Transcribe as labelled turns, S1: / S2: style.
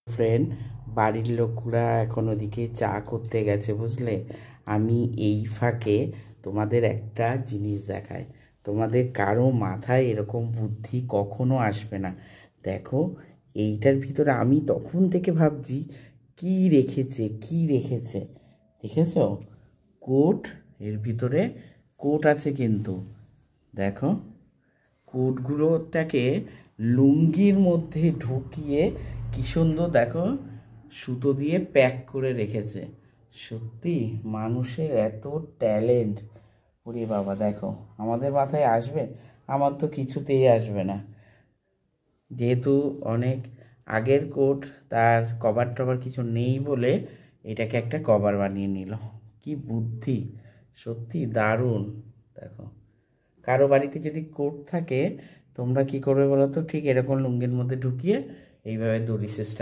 S1: Friend, বাড়ির লোকরা এখন ওদিকে চা করতে গেছে, বুঝলে। আমি এই ফাঁকে তোমাদের একটা জিনিস দেখাই। তোমাদের কারো মাথায় এরকম বুদ্ধি কখনো আসবে না। দেখো, এইটার ভিতরে আমি তখন থেকে ভাবছি কি রেখেছে, কি রেখেছে। দেখেছো? কোট। এর ভিতরে কোট আছে কিন্তু। দেখো, কোটগুলোটাকে লুঙ্গির মধ্যে ঢুকিয়ে কি সুন্দর, দেখো, সুতো দিয়ে প্যাক করে রেখেছে। সত্যি মানুষের এত ট্যালেন্ট! ওরে বাবা, দেখো, আমাদের মাথায় আসবে? আমার তো কিছুতেই আসবে না। যেহেতু অনেক আগের কোট, তার কভার টভার কিছু নেই বলে এটাকে একটা কভার বানিয়ে নিল। কি বুদ্ধি! সত্যি দারুণ। দেখো, কারো বাড়িতে যদি কোট থাকে, তোমরা কি করবে বলো তো? ঠিক এরকম লুঙ্গির মধ্যে ঢুকিয়ে এইভাবে দড়ি সিস্টেম